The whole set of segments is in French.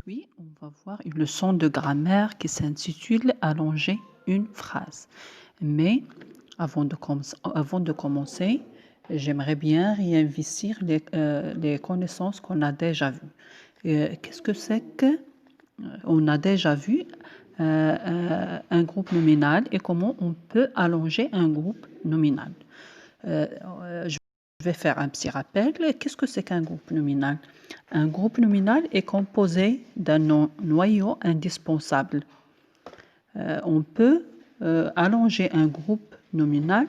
Aujourd'hui, on va voir une leçon de grammaire qui s'intitule Allonger une phrase. Mais avant de commencer, j'aimerais bien réinvestir les connaissances qu'on a déjà vues. Qu'est-ce que c'est que on a déjà vu un groupe nominal et comment on peut allonger un groupe nominal. Je vais faire un petit rappel. Qu'est-ce que c'est qu'un groupe nominal? Un groupe nominal est composé d'un noyau indispensable. On peut allonger un groupe nominal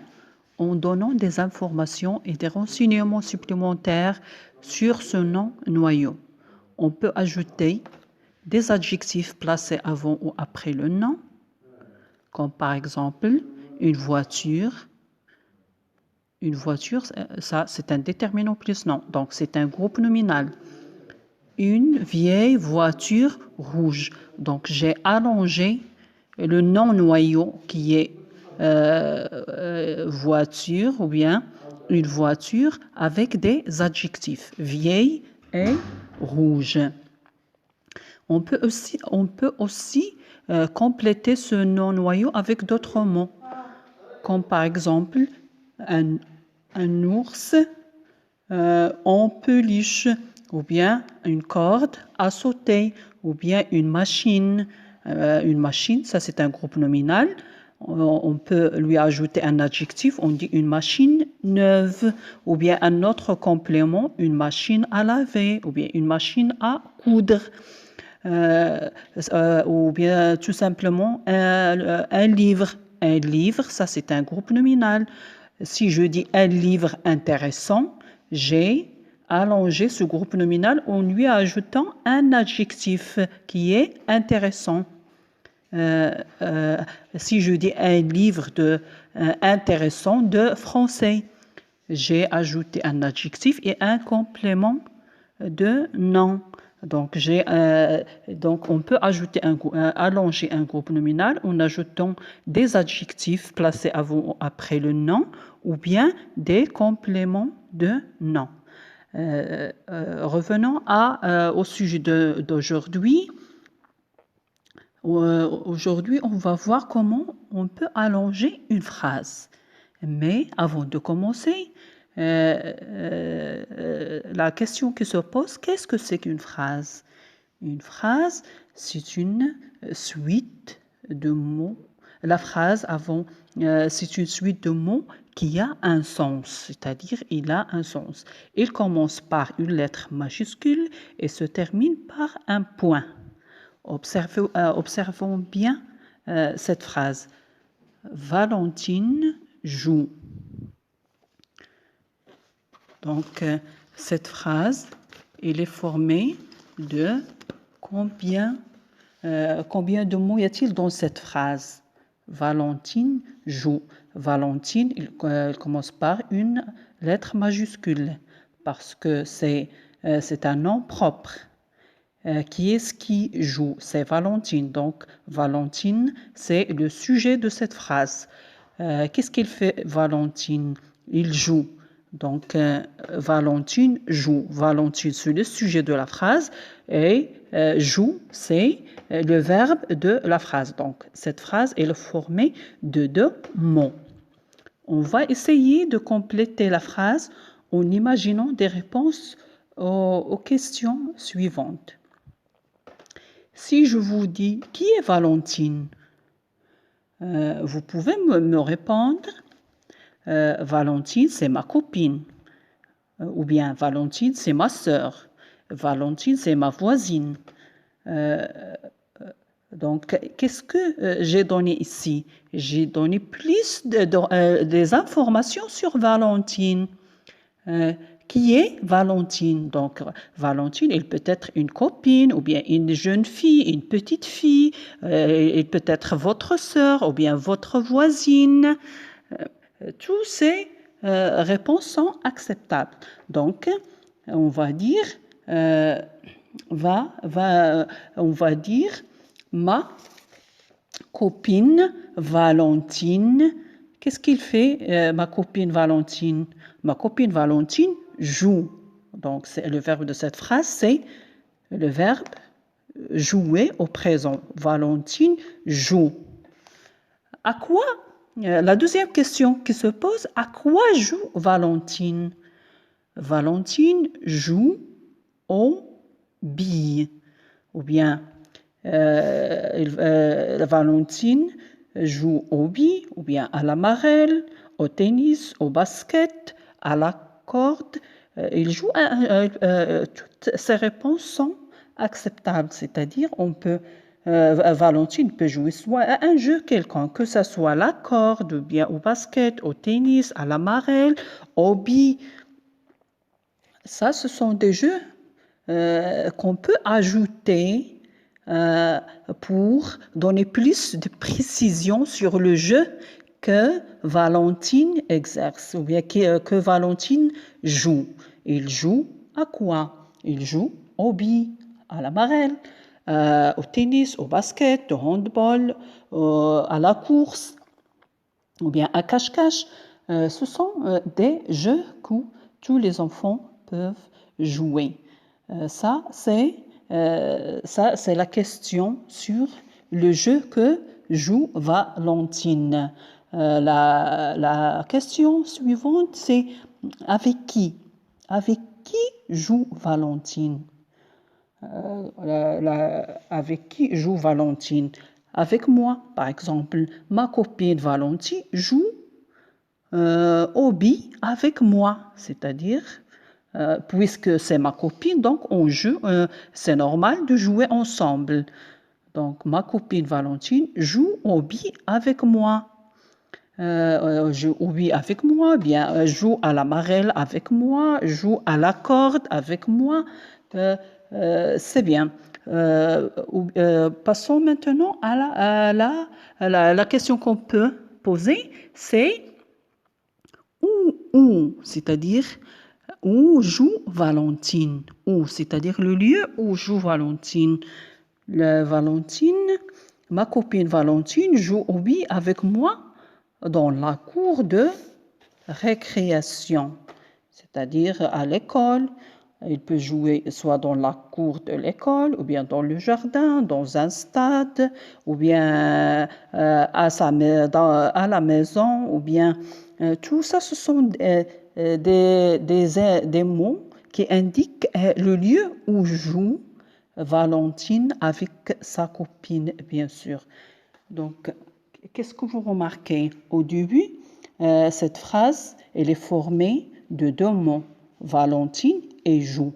en donnant des informations et des renseignements supplémentaires sur ce nom-noyau. On peut ajouter des adjectifs placés avant ou après le nom, comme par exemple une voiture. Une voiture, ça c'est un déterminant plus nom, donc c'est un groupe nominal. Une vieille voiture rouge. Donc, j'ai allongé le nom-noyau qui est voiture ou bien une voiture avec des adjectifs vieille et rouge. On peut aussi compléter ce nom-noyau avec d'autres mots, comme par exemple un ours en peluche, ou bien une corde à sauter, ou bien une machine. Une machine, ça c'est un groupe nominal. On peut lui ajouter un adjectif, on dit une machine neuve, ou bien un autre complément, une machine à laver, ou bien une machine à coudre. Ou bien tout simplement un livre. Un livre, ça c'est un groupe nominal. Si je dis un livre intéressant, j'ai allongé ce groupe nominal en lui ajoutant un adjectif qui est intéressant. Si je dis un livre intéressant de français, j'ai ajouté un adjectif et un complément de nom. Donc, on peut allonger un groupe nominal en ajoutant des adjectifs placés avant ou après le nom ou bien des compléments de nom. Revenons au sujet d'aujourd'hui. Aujourd'hui, on va voir comment on peut allonger une phrase. Mais avant de commencer, la question qui se pose, qu'est-ce que c'est qu'une phrase? Une phrase, c'est une suite de mots. La phrase avant, c'est une suite de mots qui a un sens, c'est-à-dire il a un sens. Il commence par une lettre majuscule et se termine par un point. Observons bien cette phrase. Valentine joue. Donc, cette phrase, elle est formée de combien de mots y a-t-il dans cette phrase? Valentine joue. Valentine, il commence par une lettre majuscule parce que c'est un nom propre. Qui est-ce qui joue? C'est Valentine. Donc, Valentine, c'est le sujet de cette phrase. Qu'est-ce qu'il fait, Valentine? Il joue. Donc, Valentine joue. Valentine, c'est le sujet de la phrase. Et joue, c'est le verbe de la phrase. Donc, cette phrase est formée de deux mots. On va essayer de compléter la phrase en imaginant des réponses aux questions suivantes. Si je vous dis « Qui est Valentine ?» vous pouvez me répondre « Valentine, c'est ma copine. » Ou bien « Valentine, c'est ma sœur. » « Valentine, c'est ma voisine. » Donc, qu'est-ce que j'ai donné ici? J'ai donné plus des informations sur Valentine. Qui est Valentine? Donc, Valentine, elle peut être une copine, ou bien une jeune fille, une petite fille, elle peut être votre sœur, ou bien votre voisine. Toutes ces réponses sont acceptables. Donc, on va dire, ma copine Valentine. Qu'est-ce qu'il fait, ma copine Valentine? Ma copine Valentine joue. Donc, le verbe de cette phrase, c'est le verbe jouer au présent. Valentine joue. À quoi? La deuxième question qui se pose, à quoi joue Valentine? Valentine joue aux billes. Ou bien, Valentine joue aux billes, ou bien à la marelle, au tennis, au basket, à la corde. Il joue toutes ces réponses sont acceptables, c'est-à-dire Valentine peut jouer soit à un jeu quelconque, que ce soit à la corde, ou bien au basket, au tennis, à la marelle, au billes. Ça, ce sont des jeux qu'on peut ajouter pour donner plus de précision sur le jeu que Valentine exerce, ou bien que Valentine joue. Il joue à quoi? Il joue au billes, à la marelle, au tennis, au basket, au handball, à la course, ou bien à cache-cache. Ce sont des jeux que tous les enfants peuvent jouer. Ça, c'est la question sur le jeu que joue Valentine. La question suivante, c'est avec qui? Avec qui joue Valentine? Avec qui joue Valentine? Avec moi, par exemple. Ma copine Valentine joue au billes avec moi, c'est-à-dire puisque c'est ma copine, donc on joue, c'est normal de jouer ensemble. Donc ma copine Valentine joue au billes avec moi. Joue au billes avec moi, bien joue à la marelle avec moi, joue à la corde avec moi. C'est bien. Passons maintenant à la question qu'on peut poser, c'est où, c'est-à-dire où joue Valentine? Où, c'est-à-dire le lieu où joue Valentine. Ma copine Valentine joue au billes avec moi dans la cour de récréation, c'est-à-dire à l'école. Il peut jouer soit dans la cour de l'école, ou bien dans le jardin, dans un stade, ou bien à la maison, ou bien tout ça, ce sont des mots qui indiquent le lieu où joue Valentine avec sa copine, bien sûr. Donc, qu'est-ce que vous remarquez? Au début, cette phrase, elle est formée de deux mots, Valentine et joue.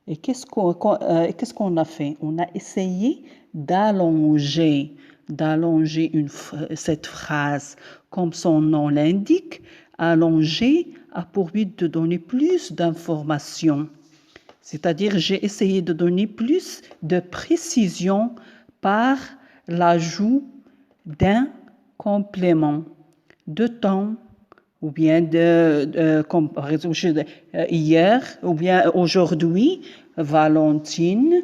Et qu'est-ce qu'on a fait? On a essayé d'allonger cette phrase. Comme son nom l'indique, allonger a pour but de donner plus d'informations. C'est-à-dire, j'ai essayé de donner plus de précision par l'ajout d'un complément de temps, ou bien comme par exemple hier, ou bien aujourd'hui, Valentine,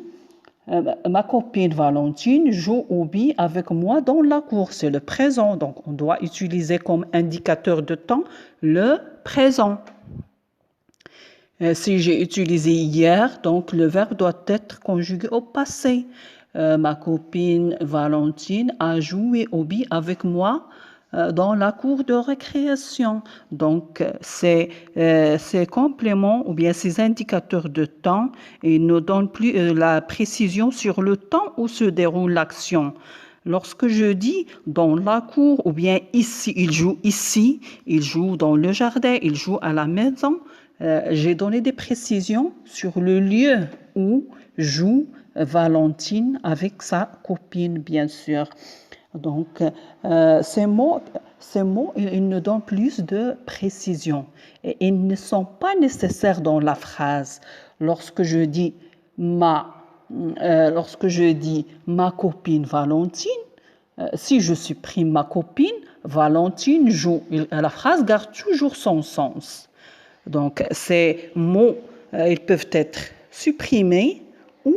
ma copine Valentine joue au billes avec moi dans la cour. C'est le présent, donc on doit utiliser comme indicateur de temps le présent. Si j'ai utilisé hier, donc le verbe doit être conjugué au passé. Ma copine Valentine a joué au billes avec moi dans la cour de récréation. Donc, ces compléments ou bien ces indicateurs de temps, ils nous donnent plus la précision sur le temps où se déroule l'action. Lorsque je dis dans la cour ou bien ici, il joue dans le jardin, il joue à la maison, j'ai donné des précisions sur le lieu où joue Valentine avec sa copine, bien sûr. Donc, ces mots, ils nous donnent plus de précision et ils ne sont pas nécessaires dans la phrase. Lorsque je dis ma copine Valentine, si je supprime ma copine, Valentine joue. La phrase garde toujours son sens. Donc, ces mots, ils peuvent être supprimés ou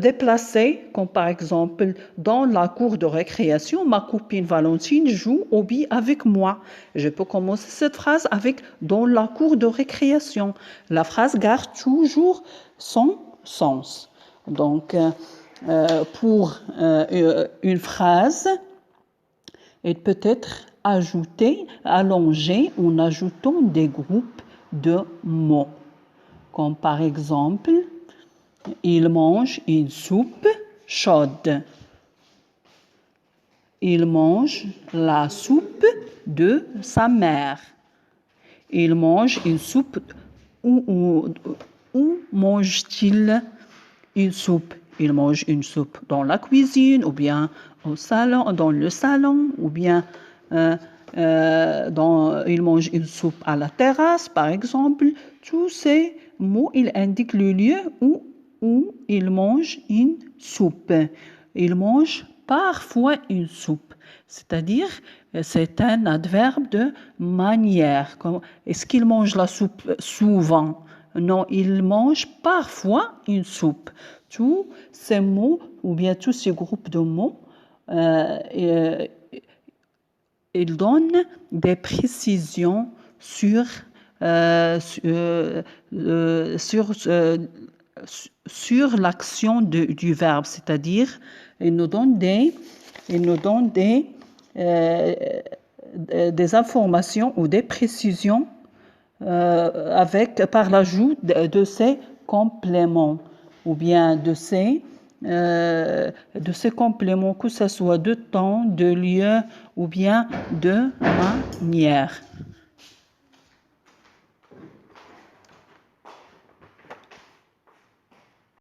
déplacés, comme par exemple, dans la cour de récréation, ma copine Valentine joue au billes avec moi. Je peux commencer cette phrase avec « dans la cour de récréation ». La phrase garde toujours son sens. Donc, pour une phrase, elle peut être ajoutée, allongée en ajoutant des groupes de mots. Comme par exemple, il mange une soupe chaude. Il mange la soupe de sa mère. Il mange une soupe. Où mange-t-il une soupe? Il mange une soupe dans la cuisine, ou bien au salon, dans le salon, ou bien il mange une soupe à la terrasse, par exemple. Tous ces mots, ils indiquent le lieu où il mange une soupe. Il mange parfois une soupe, c'est-à-dire c'est un adverbe de manière. Est-ce qu'il mange la soupe souvent? Non, il mange parfois une soupe. Tous ces mots, ou bien tous ces groupes de mots, ils donnent des précisions sur l'action du verbe, c'est-à-dire ils nous donnent des informations ou des précisions par l'ajout de ces compléments ou bien de ces compléments, que ce soit de temps, de lieu ou bien de manière.